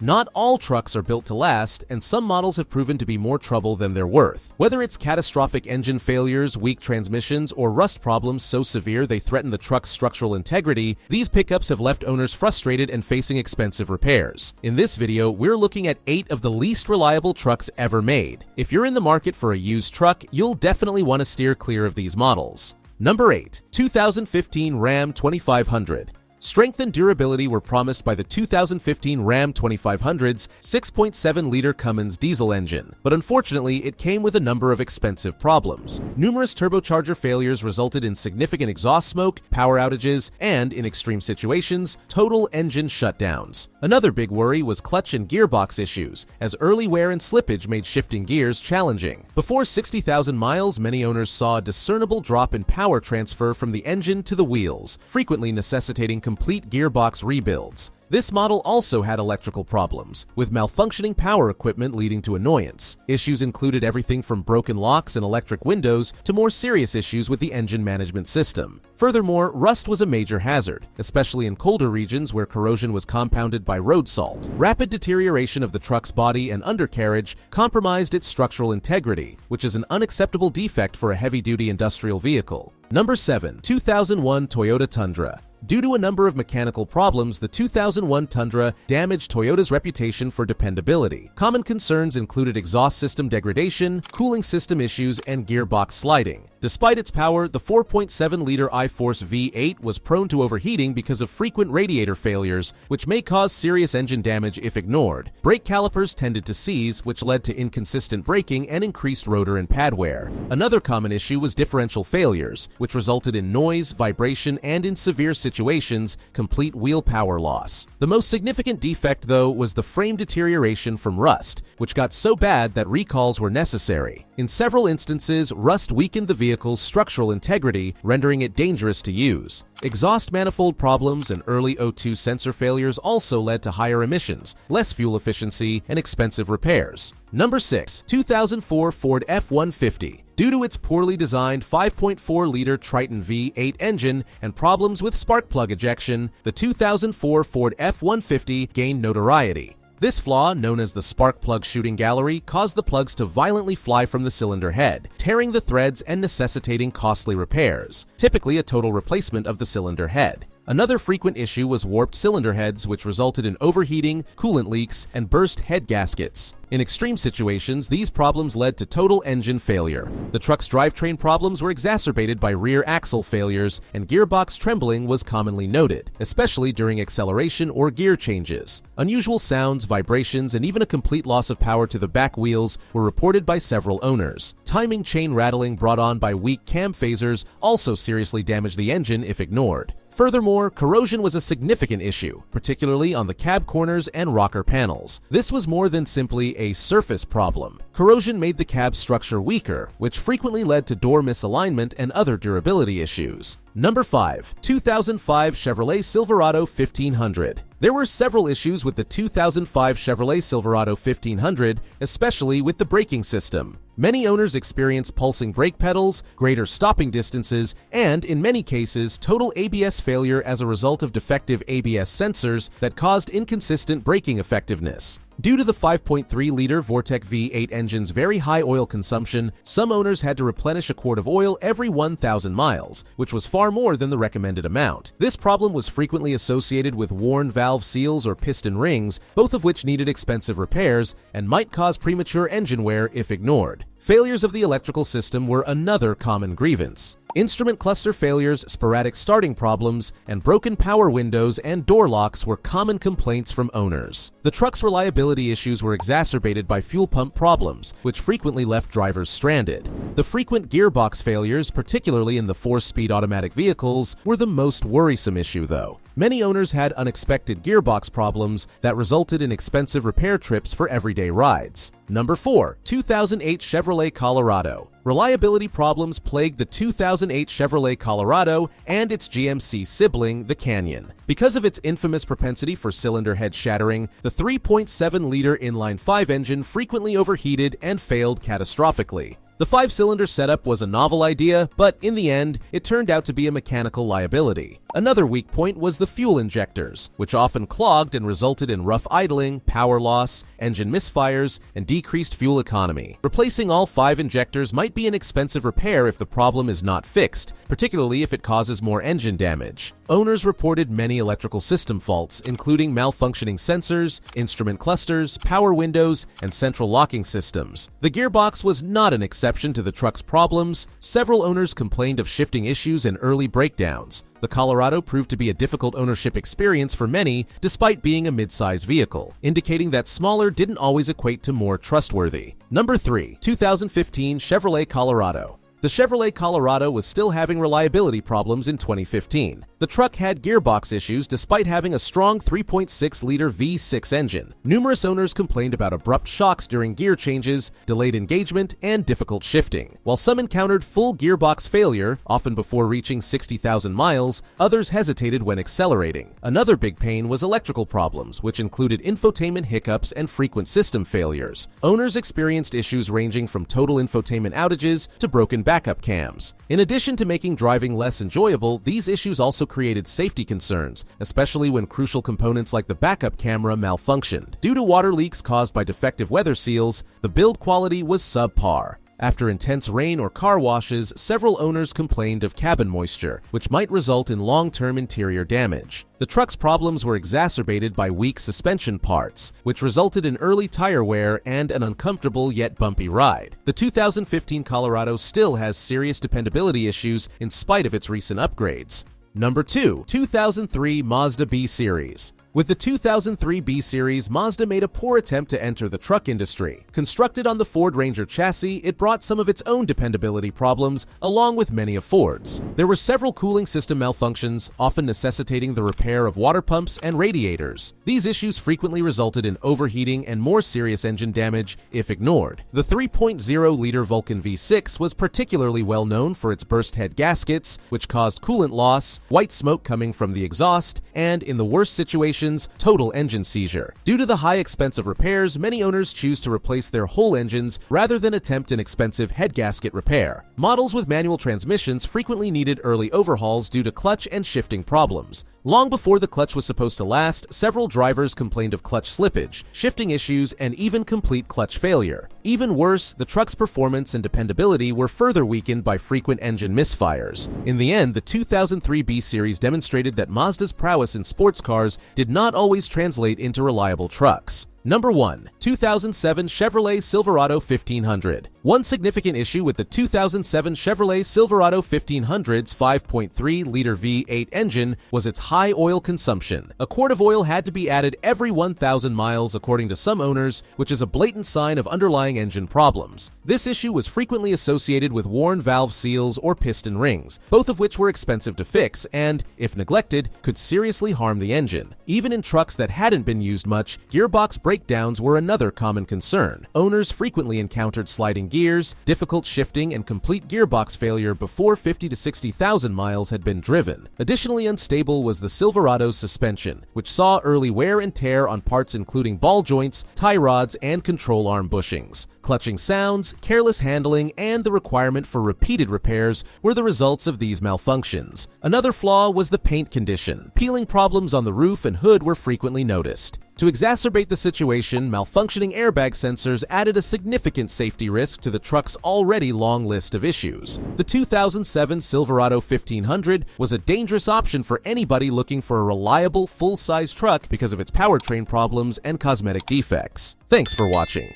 Not all trucks are built to last, and some models have proven to be more trouble than they're worth. Whether it's catastrophic engine failures, weak transmissions, or rust problems so severe they threaten the truck's structural integrity, these pickups have left owners frustrated and facing expensive repairs. In this video, we're looking at 8 of the least reliable trucks ever made. If you're in the market for a used truck, you'll definitely want to steer clear of these models. Number 8. 2015 Ram 2500. Strength and durability were promised by the 2015 Ram 2500's 6.7-liter Cummins diesel engine, but unfortunately it came with a number of expensive problems. Numerous turbocharger failures resulted in significant exhaust smoke, power outages, and, in extreme situations, total engine shutdowns. Another big worry was clutch and gearbox issues, as early wear and slippage made shifting gears challenging. Before 60,000 miles, many owners saw a discernible drop in power transfer from the engine to the wheels, frequently necessitating complete gearbox rebuilds. This model also had electrical problems, with malfunctioning power equipment leading to annoyance. Issues included everything from broken locks and electric windows to more serious issues with the engine management system. Furthermore, rust was a major hazard, especially in colder regions where corrosion was compounded by road salt. Rapid deterioration of the truck's body and undercarriage compromised its structural integrity, which is an unacceptable defect for a heavy-duty industrial vehicle. Number 7. 2001 Toyota Tundra. Due to a number of mechanical problems, the 2001 Tundra damaged Toyota's reputation for dependability. Common concerns included exhaust system degradation, cooling system issues, and gearbox sliding. Despite its power, the 4.7-liter iForce V8 was prone to overheating because of frequent radiator failures, which may cause serious engine damage if ignored. Brake calipers tended to seize, which led to inconsistent braking and increased rotor and pad wear. Another common issue was differential failures, which resulted in noise, vibration, and in severe situations, complete wheel power loss. The most significant defect, though, was the frame deterioration from rust, which got so bad that recalls were necessary. In several instances, rust weakened the vehicle's structural integrity, rendering it dangerous to use. Exhaust manifold problems and early O2 sensor failures also led to higher emissions, less fuel efficiency, and expensive repairs. Number 6. 2004 Ford F-150. Due to its poorly designed 5.4-liter Triton V8 engine and problems with spark plug ejection, the 2004 Ford F-150 gained notoriety. This flaw, known as the spark plug shooting gallery, caused the plugs to violently fly from the cylinder head, tearing the threads and necessitating costly repairs, typically a total replacement of the cylinder head. Another frequent issue was warped cylinder heads, which resulted in overheating, coolant leaks, and burst head gaskets. In extreme situations, these problems led to total engine failure. The truck's drivetrain problems were exacerbated by rear axle failures, and gearbox trembling was commonly noted, especially during acceleration or gear changes. Unusual sounds, vibrations, and even a complete loss of power to the back wheels were reported by several owners. Timing chain rattling brought on by weak cam phasers also seriously damaged the engine if ignored. Furthermore, corrosion was a significant issue, particularly on the cab corners and rocker panels. This was more than simply a surface problem. Corrosion made the cab structure weaker, which frequently led to door misalignment and other durability issues. Number 5. 2005 Chevrolet Silverado 1500. There were several issues with the 2005 Chevrolet Silverado 1500, especially with the braking system. Many owners experienced pulsing brake pedals, greater stopping distances, and, in many cases, total ABS failure as a result of defective ABS sensors that caused inconsistent braking effectiveness. Due to the 5.3-liter Vortec V8 engine's very high oil consumption, some owners had to replenish a quart of oil every 1,000 miles, which was far more than the recommended amount. This problem was frequently associated with worn valve seals or piston rings, both of which needed expensive repairs and might cause premature engine wear if ignored. Failures of the electrical system were another common grievance. Instrument cluster failures, sporadic starting problems, and broken power windows and door locks were common complaints from owners. The truck's reliability issues were exacerbated by fuel pump problems, which frequently left drivers stranded. The frequent gearbox failures, particularly in the 4-speed automatic vehicles, were the most worrisome issue, though. Many owners had unexpected gearbox problems that resulted in expensive repair trips for everyday rides. Number 4. 2008 Chevrolet Colorado. Reliability problems plagued the 2008 Chevrolet Colorado and its GMC sibling, the Canyon. Because of its infamous propensity for cylinder head shattering, the 3.7-liter inline-5 engine frequently overheated and failed catastrophically. The 5-cylinder setup was a novel idea, but in the end, it turned out to be a mechanical liability. Another weak point was the fuel injectors, which often clogged and resulted in rough idling, power loss, engine misfires, and decreased fuel economy. Replacing all 5 injectors might be an expensive repair if the problem is not fixed, particularly if it causes more engine damage. Owners reported many electrical system faults, including malfunctioning sensors, instrument clusters, power windows, and central locking systems. The gearbox was not an exception to the truck's problems. Several owners complained of shifting issues and early breakdowns. The Colorado proved to be a difficult ownership experience for many, despite being a mid-size vehicle, indicating that smaller didn't always equate to more trustworthy. Number 3. 2015 Chevrolet Colorado. The Chevrolet Colorado was still having reliability problems in 2015. The truck had gearbox issues despite having a strong 3.6-liter V6 engine. Numerous owners complained about abrupt shocks during gear changes, delayed engagement, and difficult shifting. While some encountered full gearbox failure, often before reaching 60,000 miles, others hesitated when accelerating. Another big pain was electrical problems, which included infotainment hiccups and frequent system failures. Owners experienced issues ranging from total infotainment outages to broken backup cams. In addition to making driving less enjoyable, these issues also created safety concerns, especially when crucial components like the backup camera malfunctioned. Due to water leaks caused by defective weather seals, the build quality was subpar. After intense rain or car washes, several owners complained of cabin moisture, which might result in long-term interior damage. The truck's problems were exacerbated by weak suspension parts, which resulted in early tire wear and an uncomfortable yet bumpy ride. The 2015 Colorado still has serious dependability issues in spite of its recent upgrades. Number 2. 2003 Mazda B-Series. With the 2003 B-Series, Mazda made a poor attempt to enter the truck industry. Constructed on the Ford Ranger chassis, it brought some of its own dependability problems, along with many of Ford's. There were several cooling system malfunctions, often necessitating the repair of water pumps and radiators. These issues frequently resulted in overheating and more serious engine damage if ignored. The 3.0-liter Vulcan V6 was particularly well known for its burst head gaskets, which caused coolant loss, white smoke coming from the exhaust, and, in the worst situations, total engine seizure. Due to the high expense of repairs, many owners choose to replace their whole engines rather than attempt an expensive head gasket repair. Models with manual transmissions frequently needed early overhauls due to clutch and shifting problems. Long before the clutch was supposed to last, several drivers complained of clutch slippage, shifting issues, and even complete clutch failure. Even worse, the truck's performance and dependability were further weakened by frequent engine misfires. In the end, the 2003 B-Series demonstrated that Mazda's prowess in sports cars did not always translate into reliable trucks. Number 1. 2007 Chevrolet Silverado 1500. One significant issue with the 2007 Chevrolet Silverado 1500's 5.3-liter V8 engine was its high oil consumption. A quart of oil had to be added every 1,000 miles according to some owners, which is a blatant sign of underlying engine problems. This issue was frequently associated with worn valve seals or piston rings, both of which were expensive to fix and, if neglected, could seriously harm the engine. Even in trucks that hadn't been used much, gearbox breakdowns were another common concern. Owners frequently encountered sliding gears, difficult shifting, and complete gearbox failure before 50 to 60,000 miles had been driven. Additionally unstable was the Silverado's suspension, which saw early wear and tear on parts including ball joints, tie rods, and control arm bushings. Clutching sounds, careless handling, and the requirement for repeated repairs were the results of these malfunctions. Another flaw was the paint condition. Peeling problems on the roof and hood were frequently noticed. To exacerbate the situation, malfunctioning airbag sensors added a significant safety risk to the truck's already long list of issues. The 2007 Silverado 1500 was a dangerous option for anybody looking for a reliable, full-size truck because of its powertrain problems and cosmetic defects. Thanks for watching.